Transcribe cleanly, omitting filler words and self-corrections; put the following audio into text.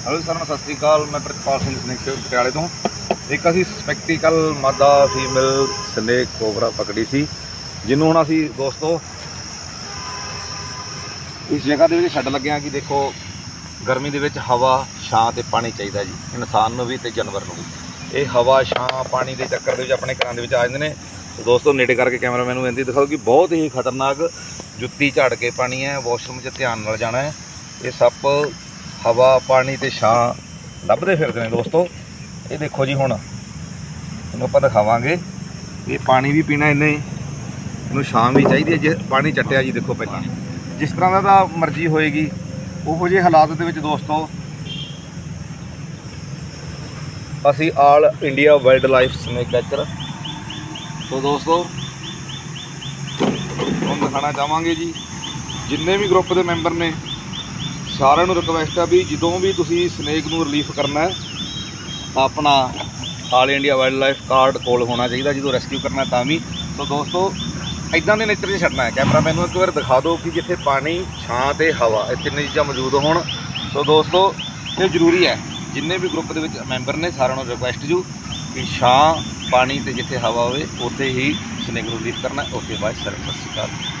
Hello जी, साਰਿਆਂ ਨੂੰ ਸਤਿ ਸ਼੍ਰੀ ਅਕਾਲ। मैं ਪ੍ਰਿਤਪਾਲ ਸਿੰਘ ਸਨੇਕ ਪਟਿਆਲੇ ਤੋਂ। ਇੱਕ ਅਸੀਂ ਸਪੈਕਟੀਕਲ ਮਾਦਾ ਫੀਮੇਲ ਸਨੇਕ ਕੋਬਰਾ ਪਕੜੀ ਸੀ, ਜਿਹਨੂੰ ਹੁਣ ਅਸੀਂ ਦੋਸਤੋ ਇਸ ਜਗ੍ਹਾ ਦੇ ਵਿੱਚ ਛੱਡ ਲੱਗੇ ਹਾਂ ਕਿ ਦੇਖੋ ਗਰਮੀ ਦੇ ਵਿੱਚ ਹਵਾ, ਛਾਂ ਤੇ ਪਾਣੀ ਚਾਹੀਦਾ ਜੀ, ਇਨਸਾਨ ਨੂੰ ਵੀ ਤੇ ਜਾਨਵਰ ਨੂੰ ਵੀ। ਇਹ ਹਵਾ, ਛਾਂ, ਪਾਣੀ ਦੇ ਚੱਕਰ ਦੇ ਵਿੱਚ ਆਪਣੇ ਘਰਾਂ ਦੇ ਵਿੱਚ ਆ ਜਾਂਦੇ ਨੇ। ਦੋਸਤੋ ਨੇੜੇ ਕਰਕੇ ਕੈਮਰਾਮੈਨ ਨੂੰ ਬੇਨਤੀ ਦਿਖਾਓ ਕਿ ਬਹੁਤ ਹੀ ਖਤਰਨਾਕ ਜੁੱਤੀ ਝਾੜ ਕੇ ਪਾਣੀ ਹੈ। ਵਾਸ਼ਰੂਮ 'ਚ ਧਿਆਨ ਨਾਲ ਜਾਣਾ ਹੈ। ਇਹ ਸੱਪ हवा पानी तो छां ਲੱਭਦੇ ਫਿਰਦੇ ਨੇ ਦੋਸਤੋ। ਇਹ ਦੇਖੋ ਜੀ, ਹੁਣ ਇਹਨੂੰ ਆਪਾਂ ਦਿਖਾਵਾਂਗੇ। ਇਹ ਪਾਣੀ ਵੀ ਪੀਣਾ ਇਹਨੇ, ਇਹਨੂੰ ਛਾਂ ਵੀ ਚਾਹੀਦੀ ਹੈ। ਜੇ ਪਾਣੀ ਚੱਟਿਆ ਜੀ, ਦੇਖੋ ਪਹਿਲਾਂ ਜਿਸ ਤਰ੍ਹਾਂ ਦਾ ਤਾਂ ਮਰਜ਼ੀ ਹੋਏਗੀ ਉਹੋ ਜਿਹੇ ਹਾਲਾਤ ਦੇ ਵਿੱਚ ਦੋਸਤੋ ਅਸੀਂ all India wildlife snake catcher. So ਦੋਸਤੋ ਤੁਹਾਨੂੰ ਦਿਖਾਉਣਾ ਚਾਹਾਂਗੇ ਜੀ, ਜਿੰਨੇ ਵੀ ਗਰੁੱਪ ਦੇ ਮੈਂਬਰ ਨੇ ਸਾਰਿਆਂ ਨੂੰ ਰਿਕਵੈਸਟ ਹੈ ਵੀ ਜਦੋਂ ਵੀ ਤੁਸੀਂ ਸਨੇਕ ਨੂੰ ਰਿਲੀਫ ਕਰਨਾ ਹੈ ਤਾਂ ਆਪਣਾ all India wildlife card ਕੋਲ ਹੋਣਾ ਚਾਹੀਦਾ ਜਦੋਂ ਰੈਸਕਿਊ ਕਰਨਾ ਤਾਂ ਵੀ। ਸੋ ਦੋਸਤੋ ਇੱਦਾਂ ਦੇ ਨੇਚਰ 'ਚ ਛੱਡਣਾ ਹੈ। ਕੈਮਰਾਮੈਨ ਨੂੰ ਇੱਕ ਵਾਰ ਦਿਖਾ ਦਿਓ ਕਿ ਜਿੱਥੇ ਪਾਣੀ, ਛਾਂ ਤੇ ਹਵਾ, ਇਹ ਤਿੰਨੇ ਚੀਜ਼ਾਂ ਮੌਜੂਦ ਹੋਣ। ਸੋ ਦੋਸਤੋ ਇਹ ਜ਼ਰੂਰੀ ਹੈ। ਜਿੰਨੇ ਵੀ ਗਰੁੱਪ ਦੇ ਵਿੱਚ ਮੈਂਬਰ ਨੇ ਸਾਰਿਆਂ ਨੂੰ ਰਿਕਵੈਸਟ ਜੂ ਕਿ ਛਾਂ, ਪਾਣੀ ਤੇ ਜਿੱਥੇ ਹਵਾ ਹੋਵੇ ਉੱਥੇ ਹੀ ਸਨੇਕ ਨੂੰ ਰਿਲੀਫ ਕਰਨਾ। ਓਕੇ ਬਾਏ, ਸਤਿ ਸ਼੍ਰੀ ਅਕਾਲ।